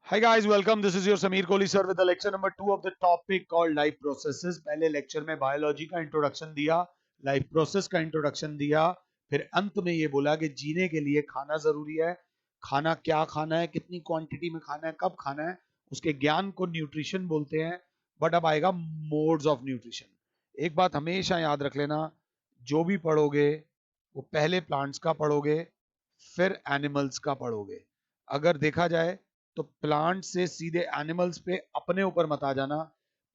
Hi guys, welcome. This is your Sameer Kohli sir with the lecture number 2 of the topic called life processes. पहले lecture में biology का introduction दिया, life process का introduction दिया, फिर अंत में ये बोला कि जीने के लिए खाना जरूरी है, खाना क्या खाना है, कितनी क्वांटिटी में खाना है, कब खाना है, उसके ज्ञान को न्यूट्रिशन बोलते हैं. बट अब आएगा मोड्स ऑफ न्यूट्रिशन. एक बात हमेशा याद रख लेना, जो भी पढ़ोगे वो पहले प्लांट्स का पढ़ोगे, फिर एनिमल्स का पढ़ोगे. अगर देखा जाए तो प्लांट से सीधे एनिमल्स पे अपने ऊपर मत आ जाना.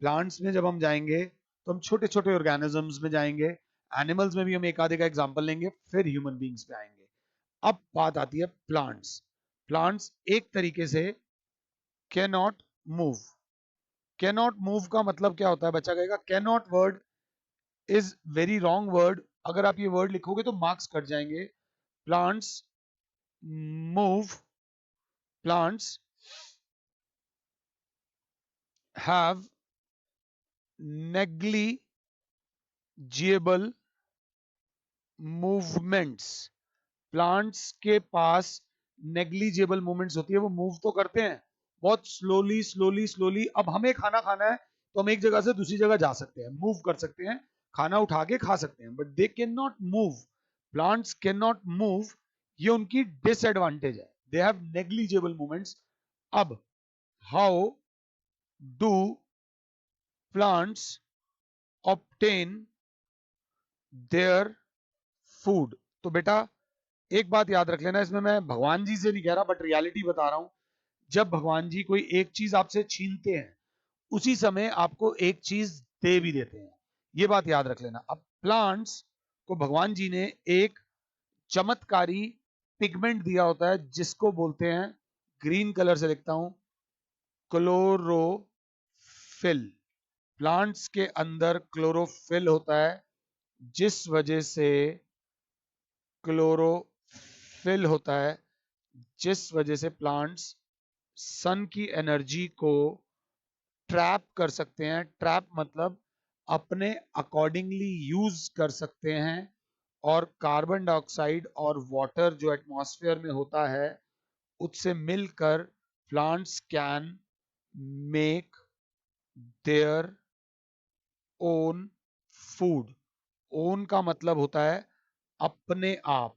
प्लांट्स में जब हम जाएंगे तो हम छोटे छोटे ऑर्गेनिजम्स में जाएंगे, एनिमल्स में भी हम एक आधे का एग्जांपल लेंगे, फिर ह्यूमन बींग्स पे आएंगे. अब बात आती है प्लांट्स. प्लांट्स एक तरीके से can not move. Can not move का मतलब क्या होता है? बच्चा कहेगा can not word is very wrong word. अगर आप ये वर्ड लिखोगे तो मार्क्स कट जाएंगे. Plants move. Plants have negligible movements. Plants के पास नेग्लिजिबल मूवमेंट्स होती है, वो मूव तो करते हैं बहुत स्लोली स्लोली स्लोली. अब हमें खाना खाना है तो हम एक जगह से दूसरी जगह जा सकते हैं, मूव कर सकते हैं, खाना उठा के खा सकते हैं, but they can not move. Plants can not move. ये उनकी डिसएडवांटेज है. They have negligible movements. अब how do plants obtain their food? तो बेटा एक बात याद रख लेना, इसमें मैं भगवान जी से नहीं कह रहा बट रियलिटी बता रहा हूं. जब भगवान जी कोई एक चीज आपसे छीनते हैं, उसी समय आपको एक चीज दे भी देते हैं. ये बात याद रख लेना. अब प्लांट्स को भगवान जी ने एक चमत्कारी पिगमेंट दिया होता है जिसको बोलते हैं, ग्रीन कलर से लिखता हूं, क्लोरोफिल. प्लांट्स के अंदर क्लोरोफिल होता है, जिस वजह से क्लोरोफिल होता है, जिस वजह से प्लांट्स सन की एनर्जी को ट्रैप कर सकते हैं. ट्रैप मतलब अपने अकॉर्डिंगली यूज कर सकते हैं. और कार्बन डाइऑक्साइड और वाटर जो एटमॉस्फेयर में होता है, उससे मिलकर plants can make their own food. Own का मतलब होता है अपने आप.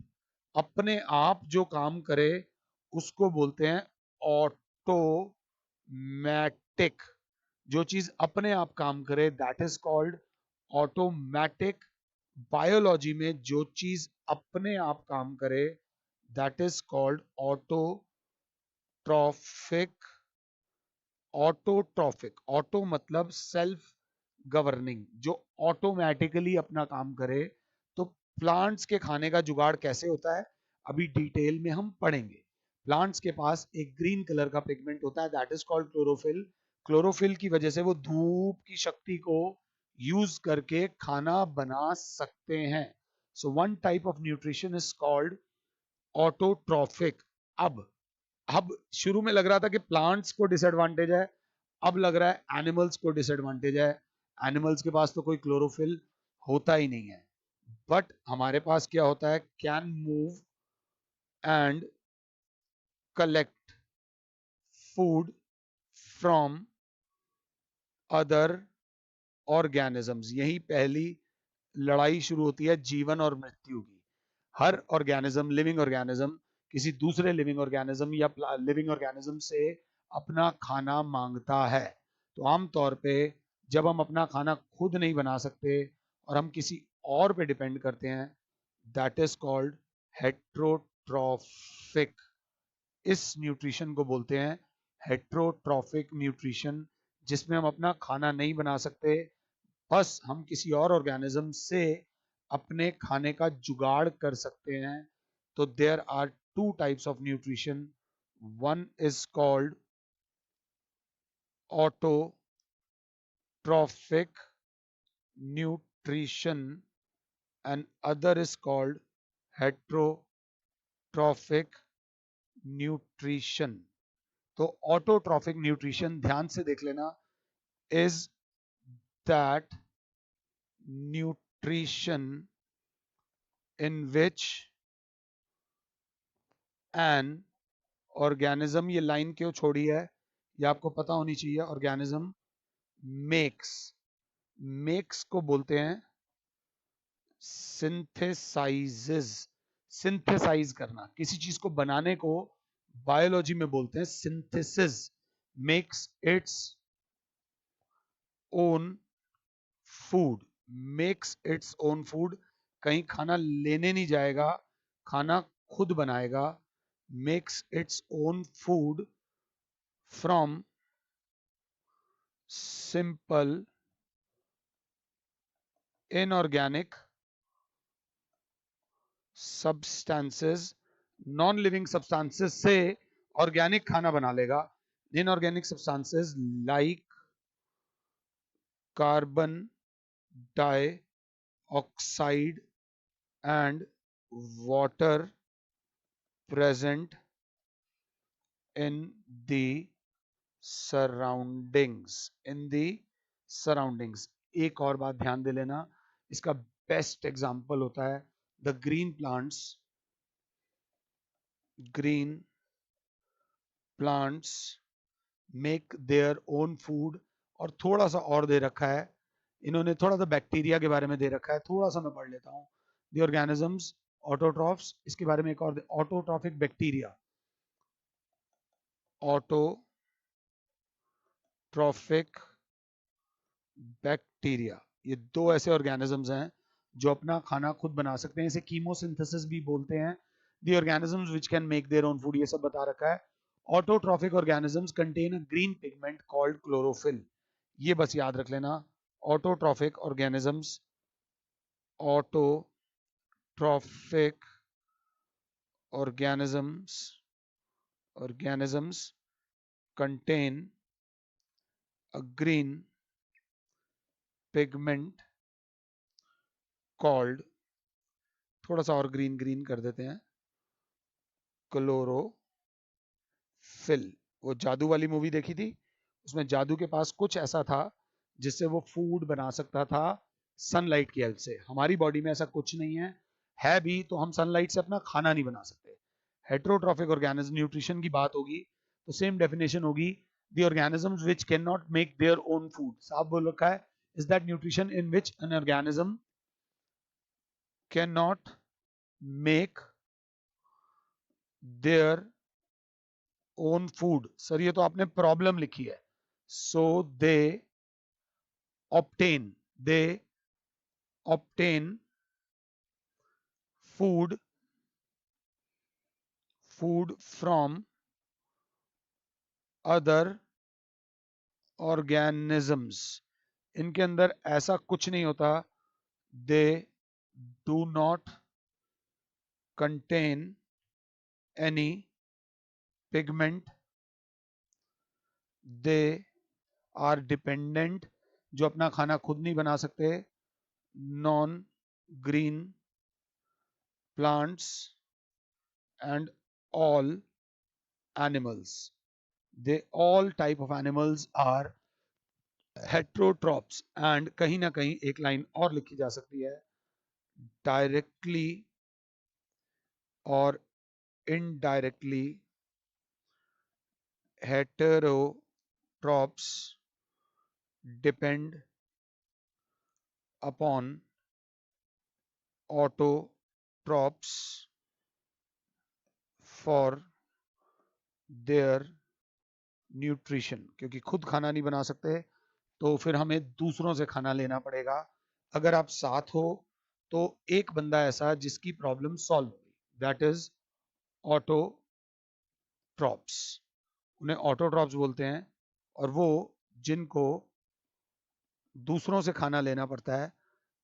अपने आप जो काम करे उसको बोलते हैं ऑटोमैटिक. जो चीज अपने आप काम करे that is called automatic. Biology में जो चीज अपने आप काम करे that is called autotrophic. Autotrophic, auto मतलब सेल्फ गवर्निंग, जो ऑटोमेटिकली अपना काम करे. तो प्लांट्स के खाने का जुगाड़ कैसे होता है अभी डिटेल में हम पढ़ेंगे. प्लांट्स के पास एक ग्रीन कलर का पिगमेंट होता है that is called chlorophyll. Chlorophyll की वजह से वो धूप की शक्ति को यूज करके खाना बना सकते हैं. So one type of nutrition is called autotrophic. अब शुरू में लग रहा था कि प्लांट्स को डिसएडवांटेज है, अब लग रहा है एनिमल्स को डिसएडवांटेज है. एनिमल्स के पास तो कोई क्लोरोफिल होता ही नहीं है. बट हमारे पास क्या होता है? Can move and collect food from other organisms. यही पहली लड़ाई शुरू होती है जीवन और मृत्यु की. हर ऑर्गेनिज्म, लिविंग ऑर्गेनिज्म, किसी दूसरे लिविंग ऑर्गेनिज्म या लिविंग ऑर्गेनिज्म से अपना खाना मांगता है. तो आमतौर पे जब हम अपना खाना खुद नहीं बना सकते और हम किसी और पे डिपेंड करते हैं, दैट इज कॉल्ड हेट्रोट्रॉफिक. इस न्यूट्रिशन को बोलते हैं हेट्रोट्रॉफिक न्यूट्रिशन, जिसमें हम अपना खाना नहीं बना सकते, बस हम किसी और ऑर्गेनिज्म से अपने खाने का जुगाड़ कर सकते हैं. तो there are two types of nutrition. One is called autotrophic nutrition and other is called heterotrophic nutrition. तो ऑटोट्रॉफिक न्यूट्रिशन ध्यान से देख लेना, is that nutrition in which an organism. ये लाइन क्यों छोड़ी है? ये आपको पता होनी चाहिए। ऑर्गेनिज्म मेक्स, मेक्स को बोलते हैं सिंथेसाइजेस, सिंथेसाइज करना, किसी चीज को बनाने को बायोलॉजी में बोलते हैं synthesis. Makes its own food, makes its own food, कहीं खाना लेने नहीं जाएगा, खाना खुद बनाएगा। Makes its own food from simple inorganic substances, non living substances से ऑर्गेनिक खाना बना लेगा। Inorganic substances like carbon dioxide and water present in the surroundings, in the surroundings. एक और बात ध्यान दे लेना, इसका बेस्ट एग्जांपल होता है the green plants, green plants make their own food. और थोड़ा सा और दे रखा है इन्होंने, थोड़ा सा बैक्टीरिया के बारे में दे रखा है, थोड़ा सा मैं पढ़ लेता हूं। द ऑर्गेनिजम्स ऑटोट्रॉफ्स, इसके बारे में एक और ऑटोट्रॉफिक बैक्टीरिया, ऑटोट्रॉफिक बैक्टीरिया, ये दो ऐसे ऑर्गेनिजम्स हैं जो अपना खाना खुद बना सकते हैं, इसे कीमोसिंथेसिस भी बोलते हैं। The organisms which can make their own food, ये सब बता रखा है। Autotrophic organisms contain a green pigment called chlorophyll, ये बस याद रख लेना। Autotrophic organisms, autotrophic organisms organisms contain a green pigment called, थोड़ा सा और ग्रीन ग्रीन कर देते हैं, क्लोरोफिल। वो जादू वाली मूवी देखी थी, उसमें जादू के पास कुछ ऐसा था जिससे वो फूड बना सकता था सनलाइट की हेल्प से। हमारी बॉडी में ऐसा कुछ नहीं है भी तो हम सनलाइट से अपना खाना नहीं बना सकते। हेट्रोट्रॉफिक ऑर्गेनिज्म, न्यूट्रिशन की बात होगी तो सेम डेफिनेशन होगी, the organisms which can not make their own food, साफ बोल रखा है, is that nutrition in which an organism can not make their own food. Sir ये तो आपने प्रॉब्लम लिखी है, so they obtain, they obtain food, food from other organisms. इनके अंदर ऐसा कुछ नहीं होता, they do not contain any pigment, they are dependent, जो अपना खाना खुद नहीं बना सकते, non green plants and all animals, they all type of animals are heterotrophs. And कहीं ना कहीं एक लाइन और लिखी जा सकती है, डायरेक्टली और indirectly heterotrophs depend upon autotrophs for their nutrition। क्योंकि खुद खाना नहीं बना सकते तो फिर हमें दूसरों से खाना लेना पड़ेगा। अगर आप साथ हो तो एक बंदा ऐसा जिसकी प्रॉब्लम सॉल्व होगी, दैट इज ऑटोट्रॉप्स, उन्हें ऑटोट्रॉप्स बोलते हैं। और वो जिनको दूसरों से खाना लेना पड़ता है,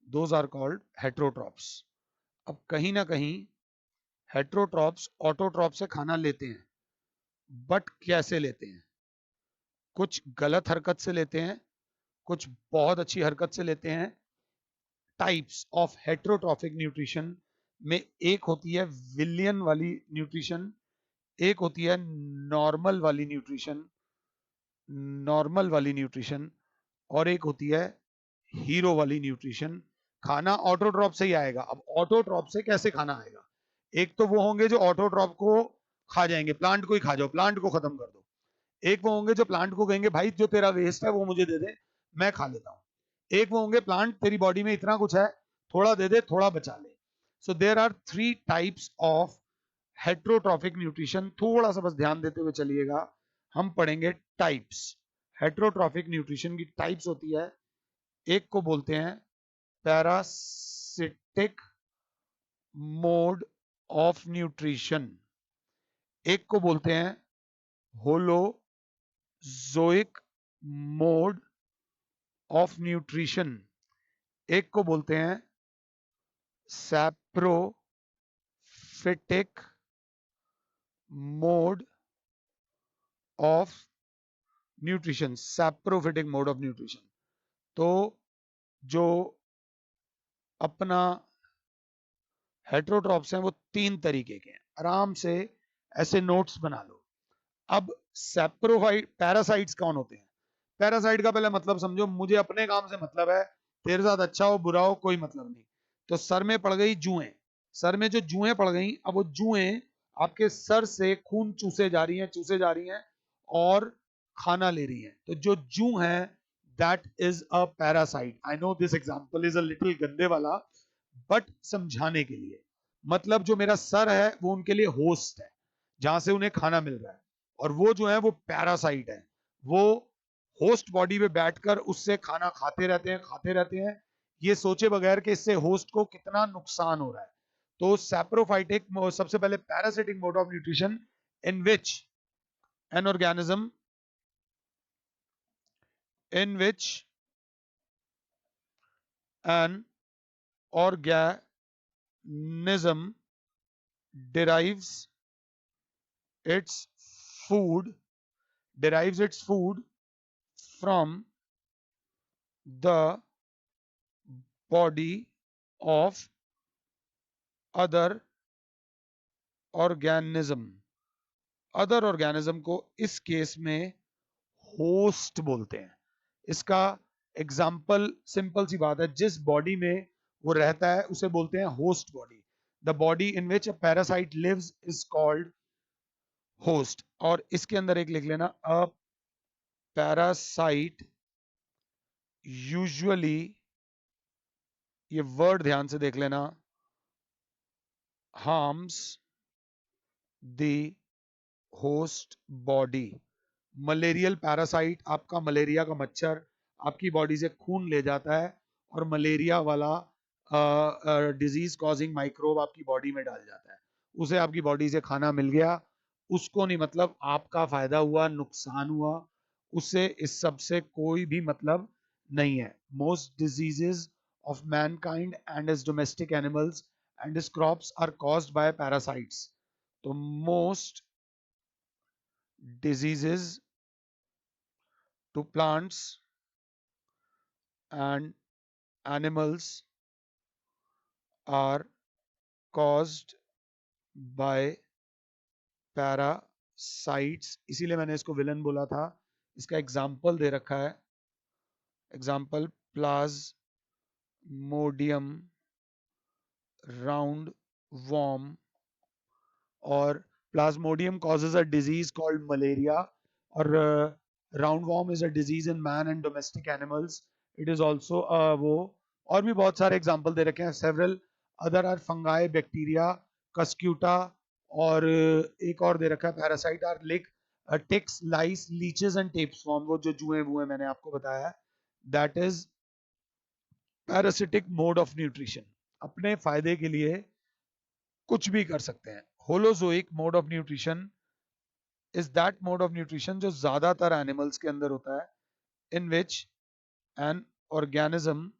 दोज आर कॉल्ड हेट्रोट्रॉप्स। अब कहीं ना कहीं हेट्रोट्रॉप्स ऑटोट्रॉप से खाना लेते हैं, बट कैसे लेते हैं? कुछ गलत हरकत से लेते हैं, कुछ बहुत अच्छी हरकत से लेते हैं। टाइप्स ऑफ हेट्रोट्रॉफिक न्यूट्रिशन में एक होती है विलियन वाली न्यूट्रिशन, एक होती है नॉर्मल वाली न्यूट्रिशन, नॉर्मल वाली न्यूट्रिशन, और एक होती है हीरो वाली न्यूट्रिशन। खाना ऑटोट्रॉप से ही आएगा। अब ऑटोट्रॉप से कैसे खाना आएगा? एक तो वो होंगे जो ऑटोट्रॉप को खा जाएंगे, प्लांट को ही खा जाओ, प्लांट को खत्म कर दो। एक वो होंगे जो प्लांट को कहेंगे भाई जो तेरा वेस्ट है वो मुझे दे दे, मैं खा लेता हूं। एक वो होंगे प्लांट तेरी बॉडी में इतना कुछ है, थोड़ा दे दे, थोड़ा बचा ले। So there are 3 types of heterotrophic nutrition. थोड़ा सा बस ध्यान देते हुए चलिएगा, हम पढ़ेंगे टाइप्स। हेट्रोट्रॉफिक न्यूट्रिशन की टाइप्स होती है, एक को बोलते हैं पैरासिटिक मोड ऑफ न्यूट्रिशन, एक को बोलते हैं होलोजोइक मोड ऑफ न्यूट्रिशन, एक को बोलते हैं saprophytic mode of nutrition. Saprophytic mode of nutrition. तो जो अपना हेट्रोट्रॉप्स हैं वो 3 तरीके के हैं, आराम से ऐसे नोट्स बना लो। अब सैप्रोफाइट पैरासाइट्स कौन होते हैं? पैरासाइट का पहले मतलब समझो, मुझे अपने काम से मतलब है, तेरे साथ अच्छा हो बुरा हो कोई मतलब नहीं। तो सर में पड़ गई जुएं, सर में जो जुएं पड़ गई, अब वो जुएं आपके सर से खून चूसे जा रही हैं, चूसे जा रही हैं और खाना ले रही हैं। तो जो जू है that is a parasite. I know this example is a little गंदे वाला, बट समझाने के लिए, मतलब जो मेरा सर है वो उनके लिए होस्ट है, जहां से उन्हें खाना मिल रहा है, और वो जो है वो पैरासाइट है, वो होस्ट बॉडी पे बैठकर उससे खाना खाते रहते हैं, खाते रहते हैं, ये सोचे बगैर कि इससे होस्ट को कितना नुकसान हो रहा है। तो सैप्रोफाइटिक, सबसे पहले parasitic mode of nutrition in which an organism in which an organism derives its food derives its food from the body of other organism। Other organism को इस केस में होस्ट बोलते हैं। इसका एग्जाम्पल सिंपल सी बात है, जिस बॉडी में वो रहता है उसे बोलते हैं host body. The body in which a parasite lives is called host. और इसके अंदर एक लिख लेना, अ पैरासाइट यूजुअली, ये वर्ड ध्यान से देख लेना, harms the host body. Malarial parasite, आपका मलेरिया का मच्छर आपकी बॉडी से खून ले जाता है और मलेरिया वाला डिजीज कॉजिंग माइक्रोब आपकी बॉडी में डाल जाता है, उसे आपकी बॉडी से खाना मिल गया, उसको नहीं मतलब आपका फायदा हुआ नुकसान हुआ, उससे इस सब से कोई भी मतलब नहीं है। Most diseases of mankind and is domestic animals and is crops are caused by parasites. तो most diseases to plants and animals are caused by parasites। इसीलिए मैंने इसको विलन बोला था। इसका एग्जाम्पल दे रखा है, एग्जाम्पल प्लाज्मोडियम राउंड वॉर्म, और Plasmodium causes a disease called malaria, और roundworm is a disease in man and domestic animals। it is also वो और भी बहुत सारे एग्जांपल दे रखे हैं। several other are fungi, bacteria, cuscuta, और एक और दे रखा है parasite are like, ticks, lice, leeches and tapeworm। वो जो जुएं बुएं मैंने आपको बताया है, that is parasitic mode of nutrition. अपने फायदे के लिए कुछ भी कर सकते हैं। Holozoic mode of nutrition is that mode of nutrition जो ज्यादातर एनिमल्स के अंदर होता है, in which an organism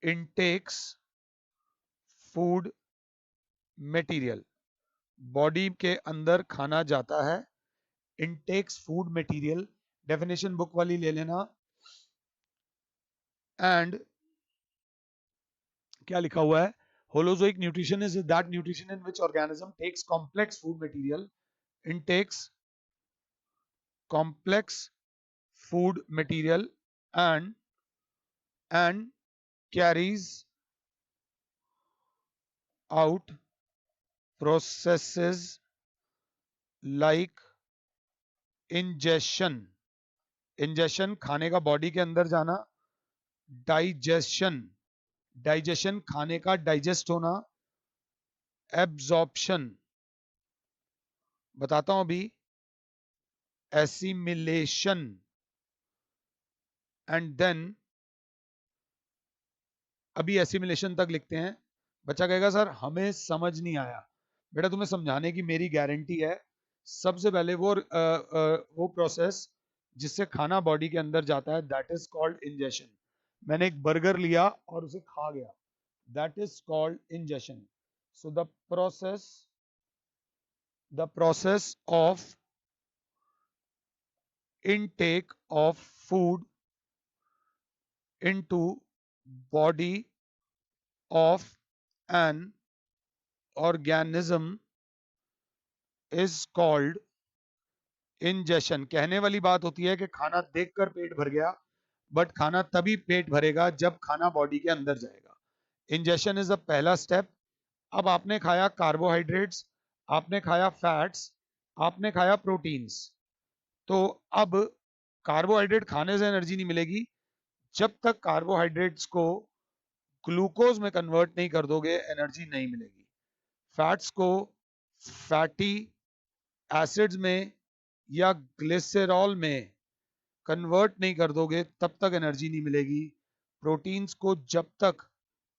intakes food material, body के अंदर खाना जाता है, intakes food material, definition book वाली ले लेना। एंड क्या लिखा हुआ है, holozoic nutrition is that nutrition in which organism takes complex food material, intakes complex food material and carries out processes like ingestion, ingestion खाने का बॉडी के अंदर जाना, डाइजेशन, डाइजेशन खाने का डाइजेस्ट होना, एब्जॉर्प्शन, बताता हूं अभी, एसिमिलेशन, एंड देन, अभी एसिमिलेशन तक लिखते हैं। बच्चा कहेगा सर हमें समझ नहीं आया। बेटा तुम्हें समझाने की मेरी गारंटी है। सबसे पहले वो प्रोसेस जिससे खाना बॉडी के अंदर जाता है, दैट इज कॉल्ड इंजेशन। मैंने एक बर्गर लिया और उसे खा गया, that is called ingestion. So the process of intake of food into body of an organism is called ingestion। कहने वाली बात होती है कि खाना देखकर पेट भर गया, बट खाना तभी पेट भरेगा जब खाना बॉडी के अंदर जाएगा। इंजेशन इज द पहला स्टेप। अब आपने खाया कार्बोहाइड्रेट्स, आपने खाया फैट्स, आपने खाया प्रोटीन्स। तो अब कार्बोहाइड्रेट खाने से एनर्जी नहीं मिलेगी। जब तक कार्बोहाइड्रेट्स को ग्लूकोज में कन्वर्ट नहीं कर दोगे, एनर्जी नहीं मिलेगी। फैट्स को फैटी एसिड्स में या ग्लिसरॉल में कन्वर्ट नहीं कर दोगे, तब तक एनर्जी नहीं मिलेगी। प्रोटीन्स को जब तक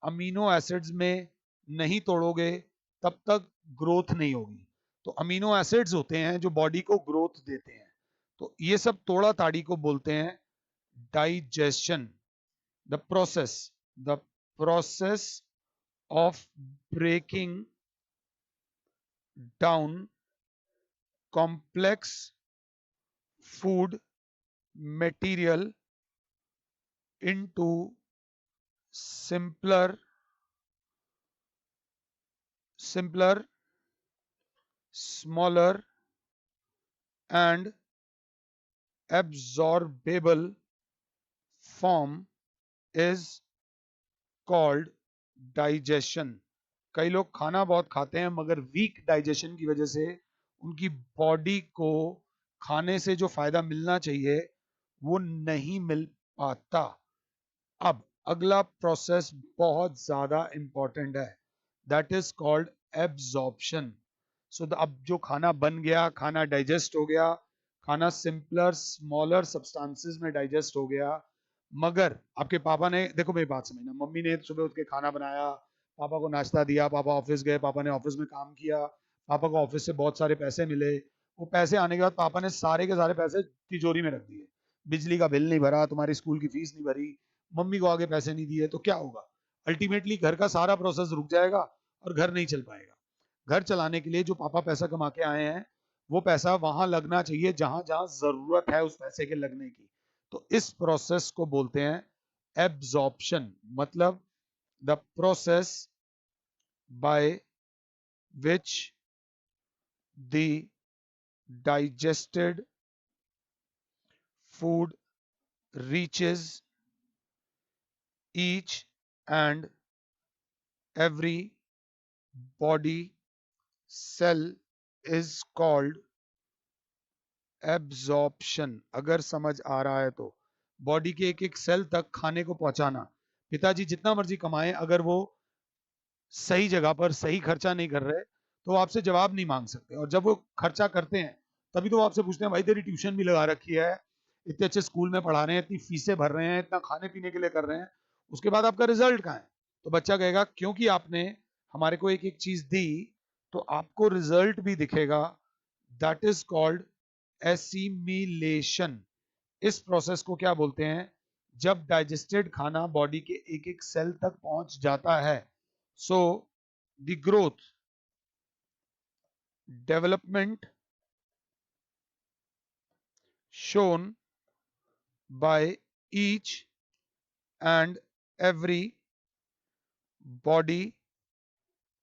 अमीनो एसिड्स में नहीं तोड़ोगे, तब तक ग्रोथ नहीं होगी। तो अमीनो एसिड्स होते हैं जो बॉडी को ग्रोथ देते हैं। तो ये सब तोड़ा ताड़ी को बोलते हैं digestion. The process of breaking down complex food material into simpler, smaller and absorbable form is called digestion। कई लोग खाना बहुत खाते हैं मगर वीक डाइजेशन की वजह से उनकी बॉडी को खाने से जो फायदा मिलना चाहिए वो नहीं मिल पाता। अब अगला प्रोसेस बहुत ज्यादा इंपॉर्टेंट है, दैट इज कॉल्ड एब्जॉर्प्शन। सो अब जो खाना बन गया, खाना डाइजेस्ट हो गया, खाना सिंपलर स्मॉलर सब्सटेंसेस में डाइजेस्ट हो गया, मगर आपके पापा ने, देखो मेरी बात समझना, मम्मी ने सुबह उठ के खाना बनाया, पापा को नाश्ता दिया, पापा ऑफिस गए, पापा ने ऑफिस में काम किया, पापा को ऑफिस से बहुत सारे पैसे मिले। वो पैसे आने के बाद पापा ने सारे के सारे पैसे तिजोरी में रख दिए। बिजली का बिल नहीं भरा, तुम्हारी स्कूल की फीस नहीं भरी, मम्मी को आगे पैसे नहीं दिए, तो क्या होगा? अल्टीमेटली घर का सारा प्रोसेस रुक जाएगा और घर नहीं चल पाएगा। घर चलाने के लिए जो पापा पैसा कमा के आए हैं, वो पैसा वहां लगना चाहिए जहां जहां जरूरत है उस पैसे के लगने की। तो इस प्रोसेस को बोलते हैं एब्जॉर्प्शन। मतलब the process by which the digested food reaches each and every body cell is called absorption. अगर समझ आ रहा है तो बॉडी के एक एक सेल तक खाने को पहुंचाना। पिताजी जितना मर्जी कमाएं, अगर वो सही जगह पर सही खर्चा नहीं कर रहे तो वो आपसे जवाब नहीं मांग सकते। और जब वो खर्चा करते हैं तभी तो वो आपसे पूछते हैं, भाई तेरी ट्यूशन भी लगा रखी है, इतने अच्छे स्कूल में पढ़ा रहे हैं, इतनी फीसें भर रहे हैं, इतना खाने पीने के लिए कर रहे हैं, उसके बाद आपका रिजल्ट कहाँ है? तो बच्चा कहेगा क्योंकि आपने हमारे को एक एक चीज दी तो आपको रिजल्ट भी दिखेगा। That is called assimilation. इस प्रोसेस को क्या बोलते हैं? जब डाइजेस्टेड खाना बॉडी के एक एक सेल तक पहुंच जाता है। So the growth, development shown by each and every body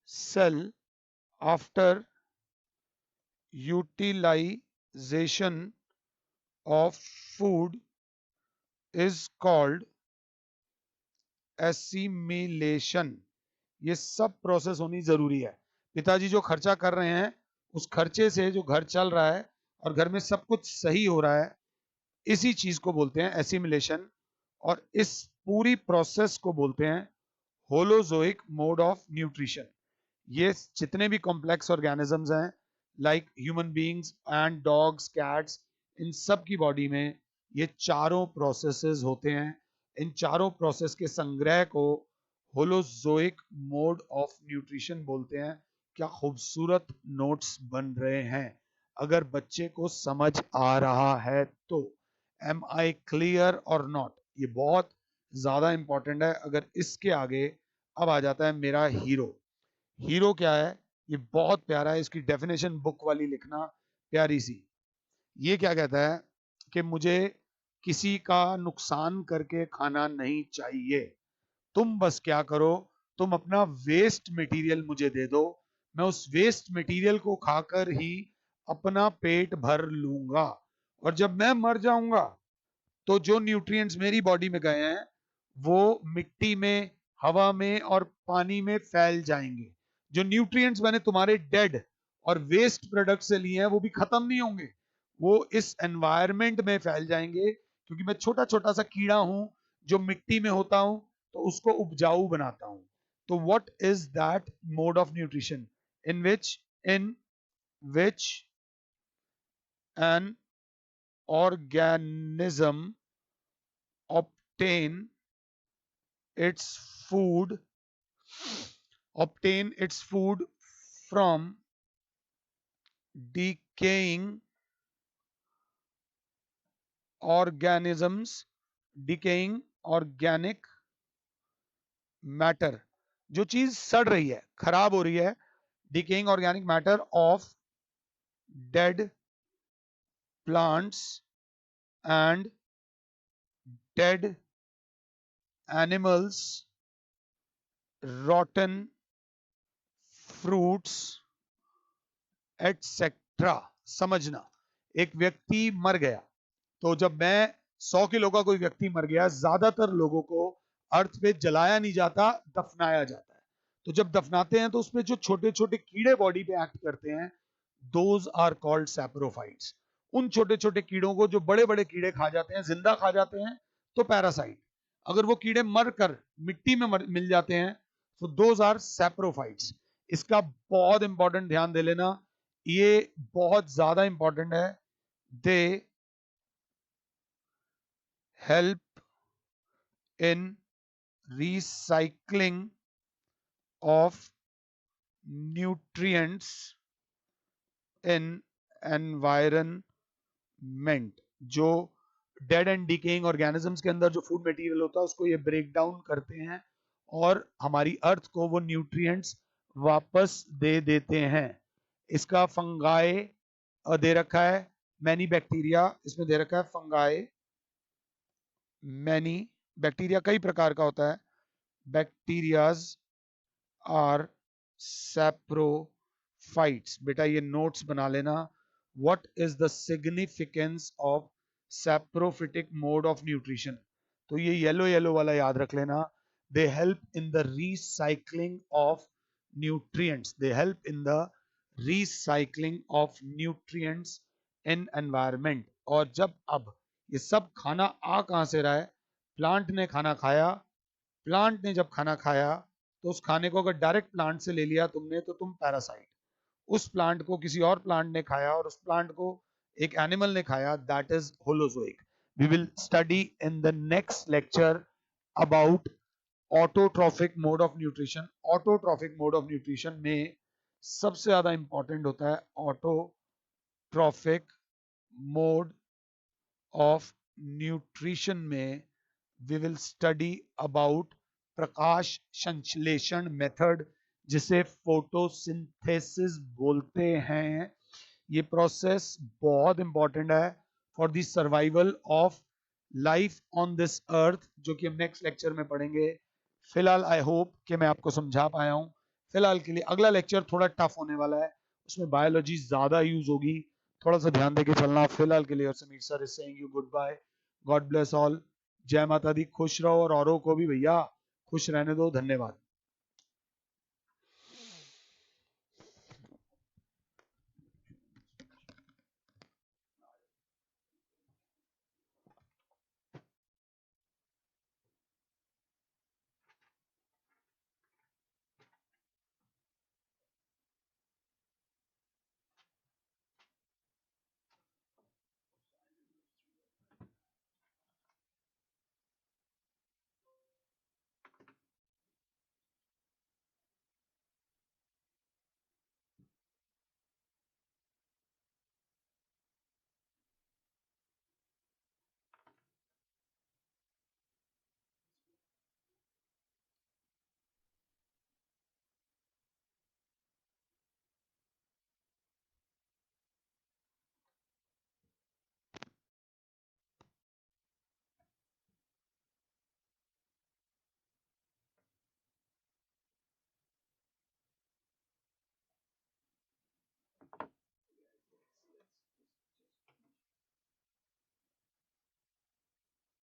cell after utilization of food is called assimilation। ये सब प्रोसेस होनी जरूरी है। पिताजी जो खर्चा कर रहे हैं उस खर्चे से जो घर चल रहा है और घर में सब कुछ सही हो रहा है, इसी चीज को बोलते हैं एसिमिलेशन। और इस पूरी प्रोसेस को बोलते हैं होलोजोइक मोड ऑफ न्यूट्रिशन। ये जितने भी कॉम्प्लेक्स ऑर्गेनिजम्स हैं, like human beings and dogs, cats, इन सब की बॉडी में ये चारों प्रोसेसेस होते हैं। इन चारों प्रोसेस के संग्रह को होलोजोइक मोड ऑफ न्यूट्रिशन बोलते हैं। क्या खूबसूरत नोट्स बन रहे हैं। अगर बच्चे को समझ आ रहा है तो एम आई क्लियर और नॉट, ये बहुत ज्यादा इंपॉर्टेंट है। अगर इसके आगे अब आ जाता है मेरा हीरो। हीरो क्या है, ये बहुत प्यारा है, इसकी डेफिनेशन बुक वाली लिखना प्यारी सी। ये क्या कहता है कि मुझे किसी का नुकसान करके खाना नहीं चाहिए। तुम बस क्या करो, तुम अपना वेस्ट मटेरियल मुझे दे दो, मैं उस वेस्ट मटेरियल को खाकर ही अपना पेट भर लूंगा। और जब मैं मर जाऊंगा तो जो न्यूट्रिएंट्स मेरी बॉडी में गए हैं वो मिट्टी में, हवा में और पानी में फैल जाएंगे। जो न्यूट्रिएंट्स मैंने तुम्हारे डेड और वेस्ट प्रोडक्ट से लिए हैं वो भी खत्म नहीं होंगे, वो इस एनवायरमेंट में फैल जाएंगे। क्योंकि मैं छोटा छोटा सा कीड़ा हूं जो मिट्टी में होता हूं, तो उसको उपजाऊ बनाता हूं। तो what is that mode of nutrition in which N organism obtain its food obtain its food from decaying organisms, decaying organic matter, जो चीज सड़ रही है, खराब हो रही है, decaying organic matter of dead plants and dead animals, rotten fruits, etcetera. समझना, एक व्यक्ति मर गया, तो जब मैं 100 किलो का कोई व्यक्ति मर गया, ज्यादातर लोगों को अर्थ पे जलाया नहीं जाता, दफनाया जाता है। तो जब दफनाते हैं तो उसमें जो छोटे छोटे कीड़े बॉडी पे एक्ट करते हैं, दोज आर कॉल्ड सैप्रोफाइट्स। उन छोटे छोटे कीड़ों को जो बड़े बड़े कीड़े खा जाते हैं, जिंदा खा जाते हैं, तो पैरासाइट। अगर वो कीड़े मर कर मिट्टी में मिल जाते हैं तो दोज आर सैप्रोफाइट्स। इसका बहुत इंपॉर्टेंट ध्यान दे लेना, ये बहुत ज्यादा इंपॉर्टेंट है। दे help in recycling of nutrients in environment. जो डेड एंड डिकेइंग ऑर्गेनिजम्स के अंदर जो फूड मटेरियल होता है उसको ये ब्रेक डाउन करते हैं और हमारी अर्थ को वो न्यूट्रिएंट्स वापस दे देते हैं। इसका फंगाई दे रखा है, मैनी बैक्टीरिया इसमें दे रखा है। फंगाई, मैनी, बैक्टीरिया कई प्रकार का होता है। Bacterias are saprophytes. बेटा ये नोट्स बना लेना। What is the significance of saprophytic mode of nutrition. तो ये येलो येलो वाला याद रख लेना। They help in the recycling of nutrients, they help in the recycling of nutrients in environment. और जब अब ये सब खाना आ कहां से रहा है, प्लांट ने खाना खाया। प्लांट ने जब खाना खाया तो उस खाने को अगर डायरेक्ट प्लांट से ले लिया तुमने तो तुम पैरासाइट। उस प्लांट को किसी और प्लांट ने खाया और उस प्लांट को एक एनिमल ने खाया, that is holozoic. We will study in the next lecture about autotrophic mode of nutrition. Autotrophic mode of nutrition में सबसे ज्यादा इंपॉर्टेंट होता है ऑटोट्रॉफिक मोड ऑफ न्यूट्रिशन में वी विल स्टडी अबाउट प्रकाश संश्लेषण मेथड, जिसे फोटोसिंथेसिस बोलते हैं। ये प्रोसेस बहुत इंपॉर्टेंट है for the survival of life on this earth, जो कि हम नेक्स्ट लेक्चर में पढ़ेंगे। फिलहाल आई होप कि मैं आपको समझा पाया हूं। फिलहाल के लिए अगला लेक्चर थोड़ा टफ होने वाला है, उसमें बायोलॉजी ज्यादा यूज होगी, थोड़ा सा ध्यान देके चलना। फिलहाल के लिए और Sameer sir is saying you good bye, God bless all. जय माता दी, खुश रहो और औरों को भी भैया खुश रहने दो। धन्यवाद।